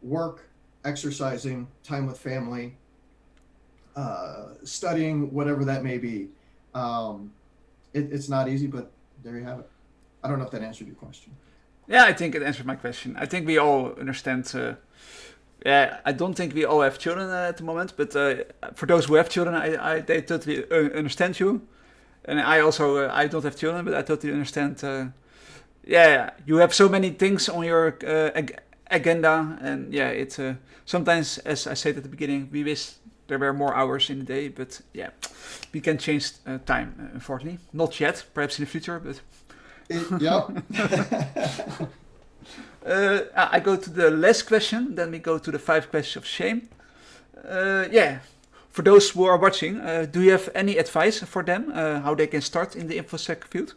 work, exercising, time with family, studying, whatever that may be. It's not easy, but there you have it. I don't know if that answered your question. Yeah, I think it answered my question. I think we all understand. Yeah, I don't think we all have children at the moment, but for those who have children, they totally understand you. And I also I don't have children, but I totally understand. Yeah, you have so many things on your agenda, and yeah, it's sometimes, as I said at the beginning, we wish there were more hours in the day, but yeah, we can change time. Unfortunately, not yet. Perhaps in the future, but. Yep. I go to the last question, then we go to the 5 questions of shame. Yeah, for those who are watching, do you have any advice for them how they can start in the InfoSec field?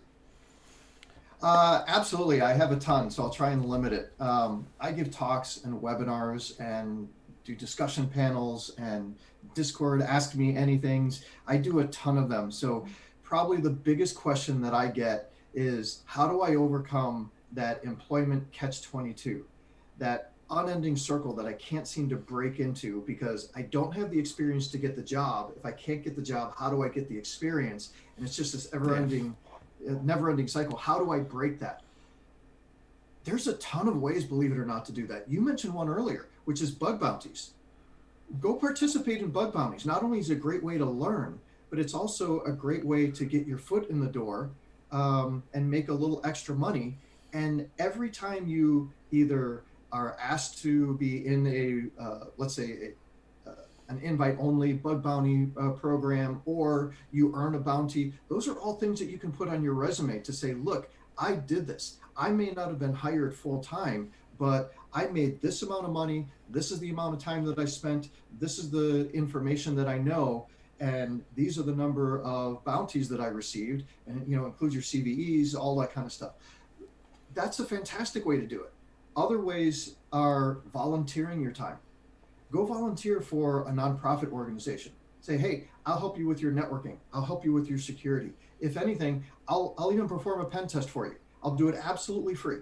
Absolutely. I have a ton, so I'll try and limit it. I give talks and webinars and do discussion panels and Discord, ask me anythings. I do a ton of them. So probably the biggest question that I get is, how do I overcome that employment catch-22? That unending circle that I can't seem to break into because I don't have the experience to get the job. If I can't get the job, how do I get the experience? And it's just this never-ending cycle. How do I break that? There's a ton of ways, believe it or not, to do that. You mentioned one earlier, which is bug bounties. Go participate in bug bounties. Not only is it a great way to learn, but it's also a great way to get your foot in the door and make a little extra money. And every time you either are asked to be in let's say, an invite-only bug bounty program, or you earn a bounty, those are all things that you can put on your resume to say, look, I did this. I may not have been hired full-time, but I made this amount of money. This is the amount of time that I spent. This is the information that I know. And these are the number of bounties that I received, and includes your CVEs, all that kind of stuff. That's a fantastic way to do it. Other ways are volunteering your time. Go volunteer for a nonprofit organization. Say, hey, I'll help you with your networking. I'll help you with your security. If anything, I'll even perform a pen test for you. I'll do it absolutely free.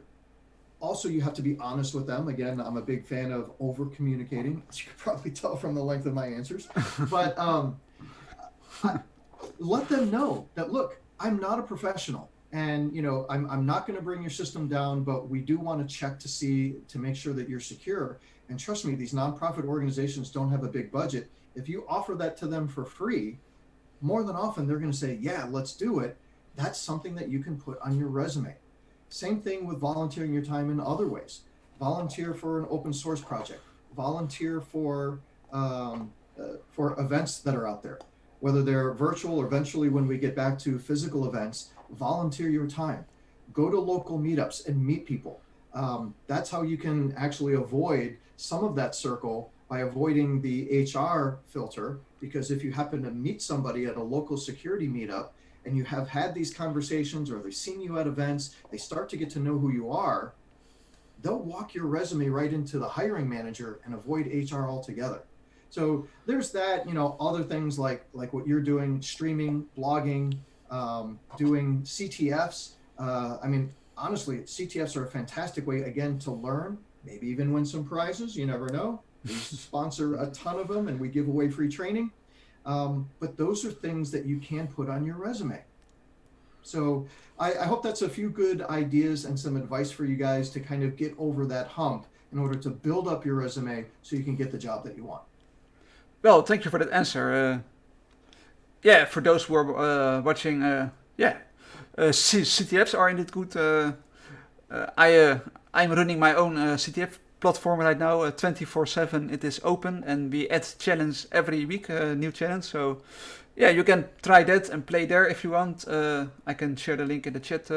Also, you have to be honest with them. Again, I'm a big fan of over communicating, as you can probably tell from the length of my answers. But let them know that, look, I'm not a professional, and I'm not going to bring your system down, but we do want to check to make sure that you're secure. And trust me, these nonprofit organizations don't have a big budget. If you offer that to them for free, more than often they're going to say, yeah, let's do it. That's something that you can put on your resume. Same thing with volunteering your time in other ways. Volunteer for an open source project. Volunteer for events that are out there, whether they're virtual or eventually when we get back to physical events. Volunteer your time. Go to local meetups and meet people. That's how you can actually avoid some of that circle by avoiding the HR filter, because if you happen to meet somebody at a local security meetup and you have had these conversations, or they've seen you at events, they start to get to know who you are, they'll walk your resume right into the hiring manager and avoid HR altogether. So there's that, other things like what you're doing, streaming, blogging, doing CTFs. Honestly, CTFs are a fantastic way, again, to learn, maybe even win some prizes. You never know. We sponsor a ton of them and we give away free training. But those are things that you can put on your resume. So I hope that's a few good ideas and some advice for you guys to kind of get over that hump in order to build up your resume so you can get the job that you want. Well, thank you for that answer. For those who are watching, CTFs are indeed good. I'm running my own CTF platform right now, 24/7. It is open, and we add challenge every week, new challenge. So, you can try that and play there if you want. I can share the link in the chat.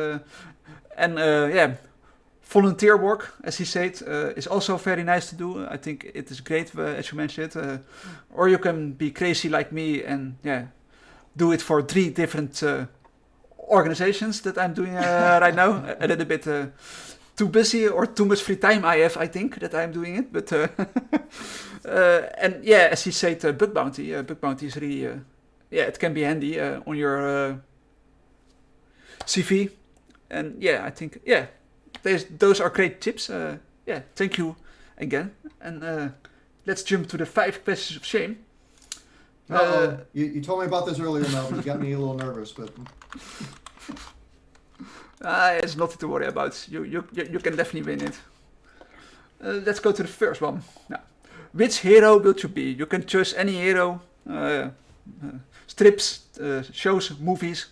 Volunteer work, as he said, is also very nice to do. I think it is great, as you mentioned. Or you can be crazy like me and do it for 3 different organizations that I'm doing right now. A little bit too busy or too much free time I think, that I'm doing it. But as he said, bug bounty is really, it can be handy on your CV. And I think, those are great tips. Thank you again. And let's jump to the 5 questions of shame. You told me about this earlier, Melvin. You got me a little nervous, but it's nothing to worry about. You can definitely win it. Let's go to the first one. Now, which hero will you be? You can choose any hero, strips, shows, movies,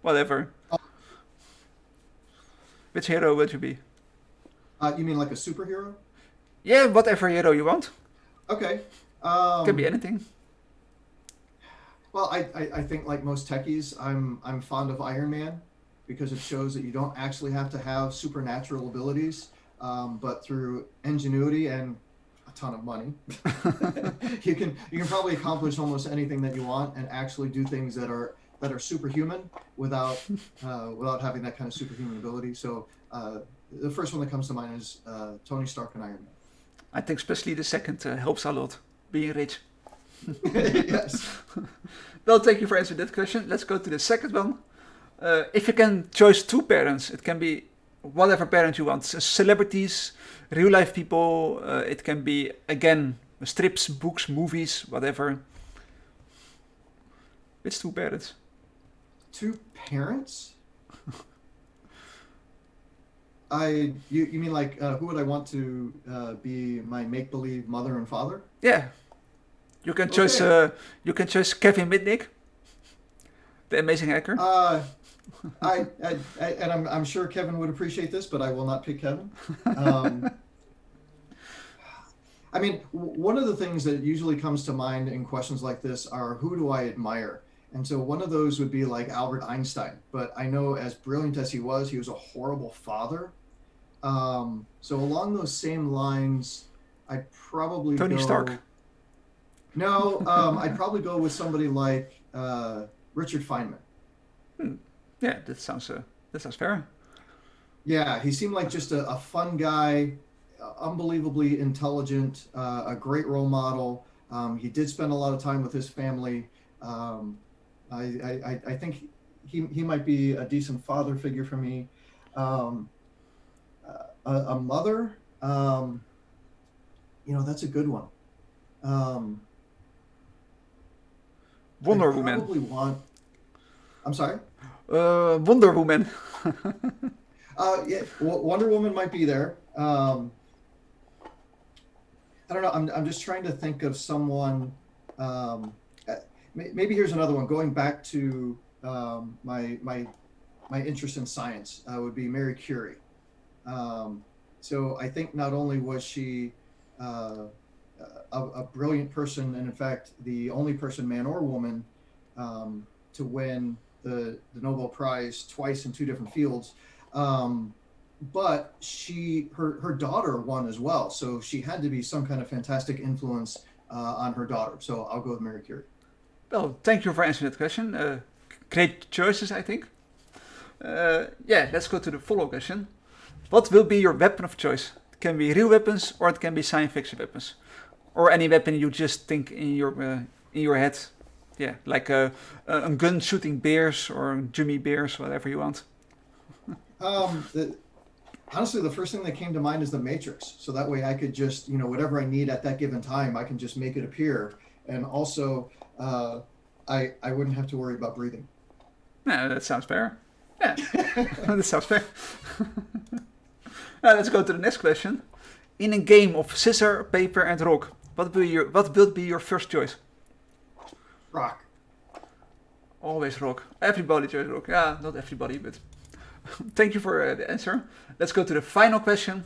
whatever. Which hero will you be? You mean like a superhero? Yeah, whatever hero you want. Okay. Can be anything. Well, I think like most techies, I'm fond of Iron Man, because it shows that you don't actually have to have supernatural abilities, but through ingenuity and a ton of money, you can probably accomplish almost anything that you want and actually do things that are superhuman without having that kind of superhuman ability. So the first one that comes to mind is Tony Stark and Iron Man. I think especially the second helps a lot, being rich. Yes. Well, thank you for answering that question. Let's go to the second one. If you can choose 2 parents, it can be whatever parent you want. Celebrities, real life people. It can be, again, strips, books, movies, whatever. It's two parents. Two parents? You mean like who would I want to be my make believe mother and father? Yeah, you can choose. Okay. You can choose Kevin Mitnick, the amazing hacker. Uh, and I'm sure Kevin would appreciate this, but I will not pick Kevin. Um, I mean, one of the things that usually comes to mind in questions like this are who do I admire? And so one of those would be like Albert Einstein. But I know as brilliant as he was a horrible father. So along those same lines, I'd probably Tony go. Stark. No, I'd probably go with somebody like Richard Feynman. Hmm. Yeah, that sounds fair. Yeah, he seemed like just a fun guy, unbelievably intelligent, a great role model. He did spend a lot of time with his family. Um, I think he might be a decent father figure for me. Um, a mother, that's a good one. Um, Wonder I'd Woman. probably want. I'm sorry. Wonder Woman. Yeah, Wonder Woman might be there. I don't know. I'm just trying to think of someone. Um, Maybe here's another one. Going back to my interest in science would be Mary Curie. So I think not only was she uh, a brilliant person, and in fact the only person, man or woman, to win the Nobel Prize twice in two different fields. Um, but her daughter won as well, so she had to be some kind of fantastic influence on her daughter. So I'll go with Mary Curie. Well, thank you for answering that question. Great choices, I think. Yeah, let's go to the follow question. What will be your weapon of choice? It can be real weapons or it can be science fiction weapons, or any weapon you just think in your head. Yeah, like a gun shooting bears or Jimmy bears, whatever you want. Um, the, Honestly, the first thing that came to mind is the Matrix. So that way I could just, whatever I need at that given time, I can just make it appear. And also, I wouldn't have to worry about breathing. Yeah, that sounds fair. Yeah, that sounds fair. Let's go to the next question. In a game of scissor, paper, and rock, what will be your first choice? Rock. Always rock. Everybody chooses rock. Yeah, not everybody, but thank you for the answer. Let's go to the final question.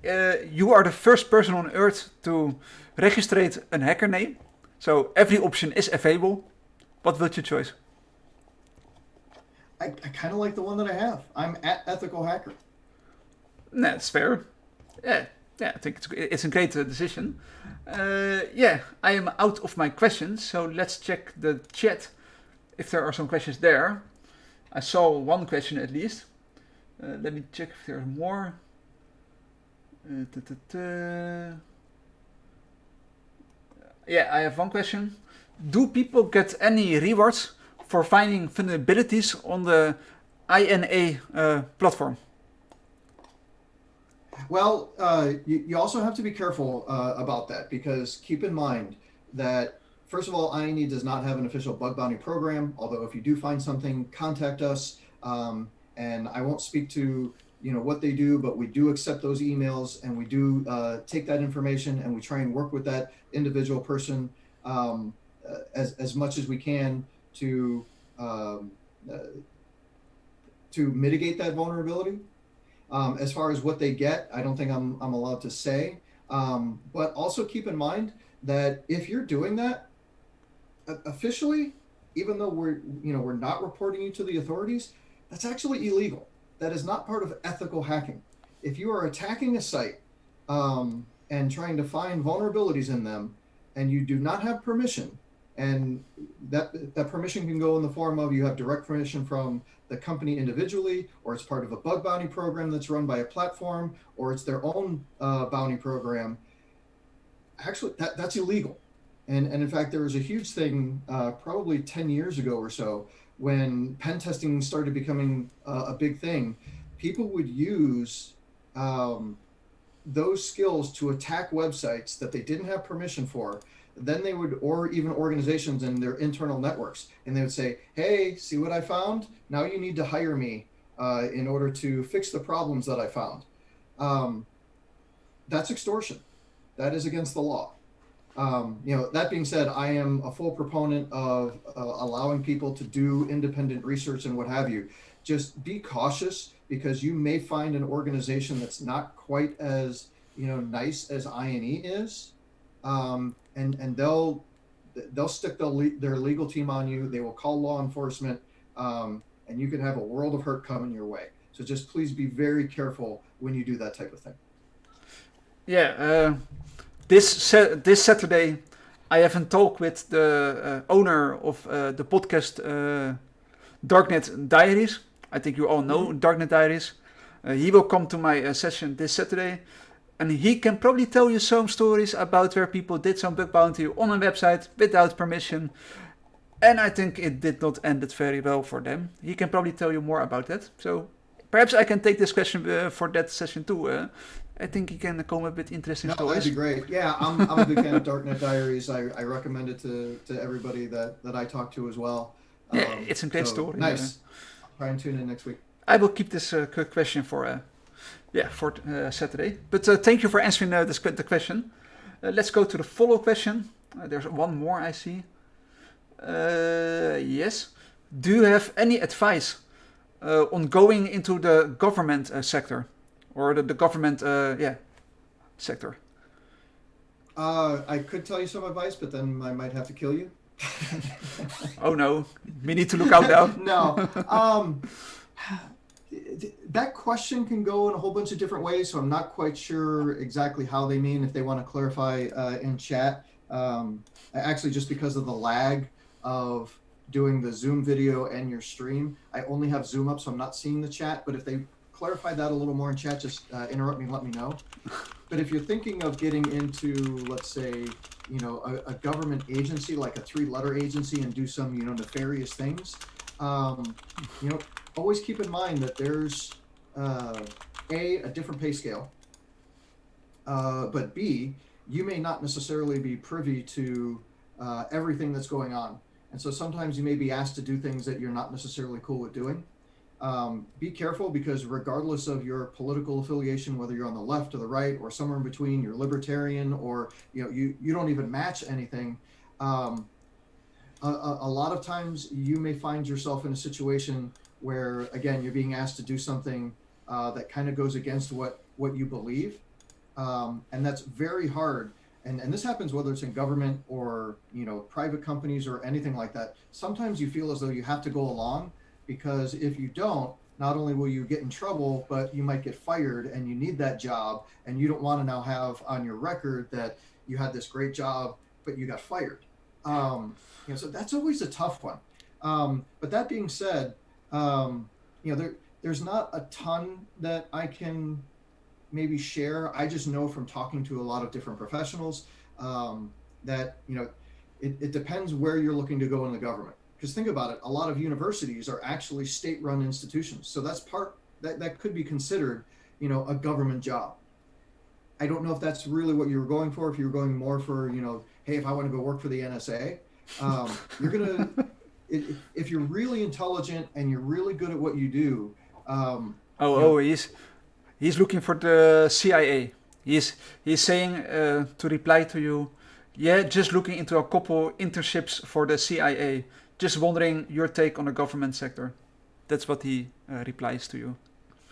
You are the first person on Earth to register a hacker name, so every option is available. What will you choose? I kind of like the one that I have. I'm at Ethical Hacker. That's fair. Yeah, yeah. I think it's a great decision. Yeah, I am out of my questions, so let's check the chat if there are some questions there. I saw one question at least. Let me check if there's more. Yeah, I have one question. Do people get any rewards for finding vulnerabilities on the INA platform? Well, you also have to be careful about that, because keep in mind that, first of all, INE does not have an official bug bounty program, although if you do find something, contact us. And I won't speak to what they do, but we do accept those emails, and we do take that information, and we try and work with that individual person as much as we can to mitigate that vulnerability. As far as what they get, I don't think I'm allowed to say. But also keep in mind that if you're doing that officially, even though we're not reporting you to the authorities, that's actually illegal. That is not part of ethical hacking. If you are attacking a site and trying to find vulnerabilities in them, and you do not have permission, and that permission can go in the form of you have direct permission from the company individually, or it's part of a bug bounty program that's run by a platform, or it's their own bounty program. Actually, that's illegal. And in fact, there was a huge thing probably 10 years ago or so when pen testing started becoming a big thing. people would use those skills to attack websites that they didn't have permission for. Then they would, or even organizations in their internal networks, and they would say, hey, see what I found? Now you need to hire me in order to fix the problems that I found. That's extortion. That is against the law. That being said, I am a full proponent of allowing people to do independent research and what have you. Just be cautious, because you may find an organization that's not quite as nice as INE is, and they'll stick their legal team on you. They will call law enforcement, and you can have a world of hurt coming your way. So just please be very careful when you do that type of thing. Yeah. This Saturday, I have a talk with the owner of the podcast Darknet Diaries. I think you all know Darknet Diaries. He will come to my session this Saturday, and he can probably tell you some stories about where people did some bug bounty on a website without permission, and I think it did not end it very well for them. He can probably tell you more about that. So perhaps I can take this question for that session too. I think he can come up with interesting stories. That'd be great. Yeah, I'm a big fan of Darknet Diaries. I recommend it to everybody that I talk to as well. Yeah, it's a great story. Nice. I'll try and tune in next week. I will keep this quick question for Saturday. But thank you for answering the question. Let's go to the follow question. There's one more I see. Yes. Do you have any advice on going into the government sector? Or the government, sector. I could tell you some advice, but then I might have to kill you. Oh no, we need to look out now. No. That question can go in a whole bunch of different ways, so I'm not quite sure exactly how they mean. If they want to clarify in chat, actually, just because of the lag of doing the Zoom video and your stream, I only have Zoom up, so I'm not seeing the chat. But if they clarify that a little more in chat, just interrupt me and let me know. But if you're thinking of getting into, let's say, a government agency, like a 3-letter agency, and do some, nefarious things, always keep in mind that there's a different pay scale, but B, you may not necessarily be privy to everything that's going on. And so sometimes you may be asked to do things that you're not necessarily cool with doing. Be careful, because regardless of your political affiliation, whether you're on the left or the right or somewhere in between, you're libertarian, or you don't even match anything, a lot of times you may find yourself in a situation where, again, you're being asked to do something that kind of goes against what you believe, and that's very hard. And this happens whether it's in government or private companies or anything like that. Sometimes you feel as though you have to go along, because if you don't, not only will you get in trouble, but you might get fired, and you need that job, and you don't want to now have on your record that you had this great job, but you got fired. So that's always a tough one. But that being said, there's not a ton that I can maybe share. I just know from talking to a lot of different professionals that it depends where you're looking to go in the government. Because think about it, a lot of universities are actually state-run institutions. So that's that could be considered, a government job. I don't know if that's really what you were going for. If you were going more for, hey, if I want to go work for the NSA, you're gonna, if you're really intelligent and you're really good at what you do. He's looking for the CIA. He's saying to reply to you, just looking into a couple internships for the CIA. Just wondering your take on the government sector. That's what he replies to you.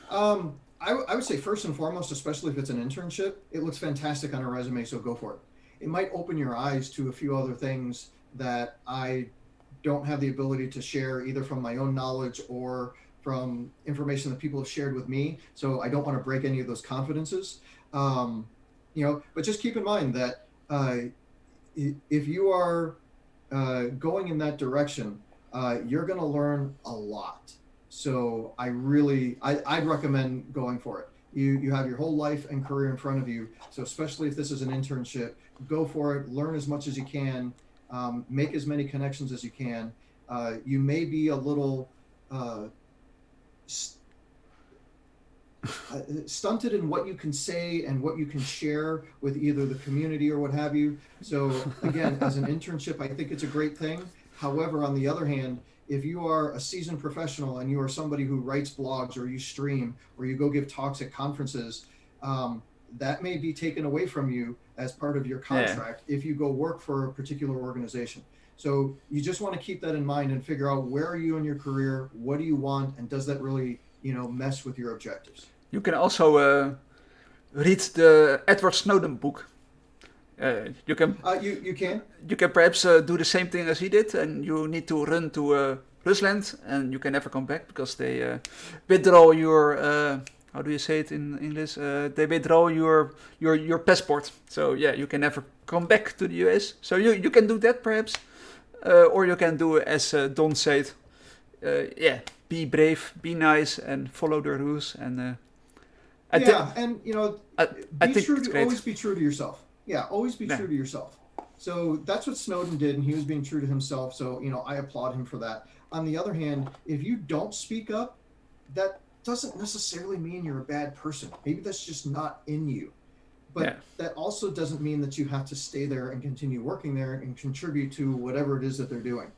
I would say first and foremost, especially if it's an internship, it looks fantastic on a resume, so go for it. It might open your eyes to a few other things that I don't have the ability to share, either from my own knowledge or from information that people have shared with me. So I don't want to break any of those confidences. But just keep in mind that if you are going in that direction, you're going to learn a lot. So I'd recommend going for it. You have your whole life and career in front of you. So especially if this is an internship, go for it, learn as much as you can, make as many connections as you can. You may be a little stunted in what you can say and what you can share with either the community or what have you. So again, as an internship, I think it's a great thing. However, on the other hand, if you are a seasoned professional and you are somebody who writes blogs or you stream or you go give talks at conferences, that may be taken away from you as part of your contract if you go work for a particular organization. So you just want to keep that in mind and figure out where are you in your career, what do you want, and does that really, mess with your objectives? You can also read the Edward Snowden book. You can you can. You can perhaps do the same thing as he did, and you need to run to Rusland, and you can never come back because they withdraw your how do you say it in English? They withdraw your passport. So yeah, you can never come back to the US. So you can do that perhaps, or you can do as Don said. Yeah, be brave, be nice, and follow the rules. And I think true. it's great. Always be true to yourself. Yeah, always be true to yourself. So that's what Snowden did, and he was being true to himself. So, I applaud him for that. On the other hand, if you don't speak up, that doesn't necessarily mean you're a bad person. Maybe that's just not in you. But that also doesn't mean that you have to stay there and continue working there and contribute to whatever it is that they're doing.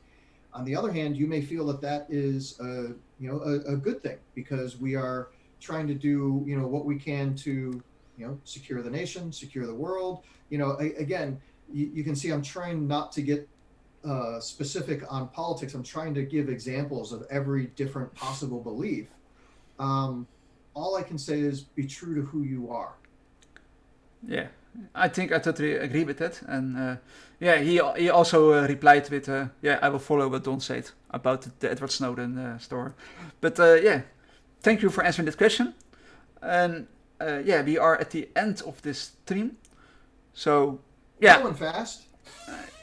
On the other hand, you may feel that that is a good thing because we are trying to do, what we can to, secure the nation, secure the world. Again, you can see I'm trying not to get specific on politics. I'm trying to give examples of every different possible belief. All I can say is be true to who you are. Yeah, I think I totally agree with that. And he also replied with, I will follow what Don said about the Edward Snowden story. But thank you for answering that question. And we are at the end of this stream. So, Going fast.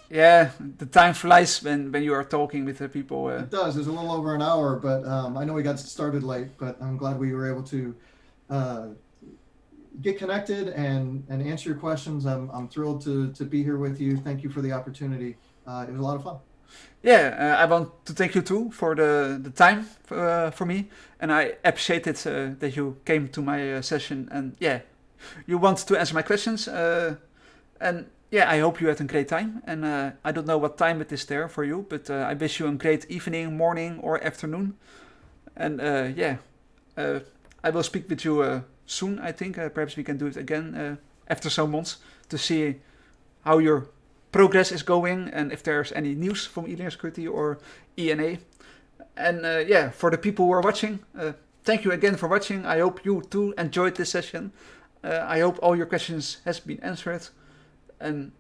The time flies when you are talking with the people. It does. It's a little over an hour, but I know we got started late, but I'm glad we were able to get connected and answer your questions. I'm thrilled to be here with you. Thank you for the opportunity. It was a lot of fun. I want to thank you too for the time for me, and I appreciate it that you came to my session and you want to answer my questions. And I hope you had a great time. And I don't know what time it is there for you, but I wish you a great evening, morning, or afternoon. And I will speak with you soon. I think perhaps we can do it again after some months to see how your progress is going and if there's any news from ElearnSecurity or ENA. And for the people who are watching, thank you again for watching. I hope you too enjoyed this session. I hope all your questions has been answered. And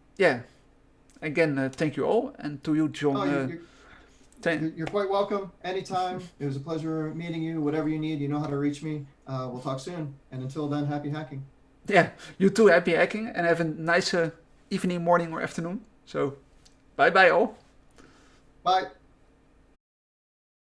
again, thank you all. And to you, John. You're quite welcome. Anytime. It was a pleasure meeting you. Whatever you need, you know how to reach me. We'll talk soon. And until then, happy hacking. Yeah, you too, happy hacking. And have a nice evening, morning, or afternoon. So, bye-bye all. Bye.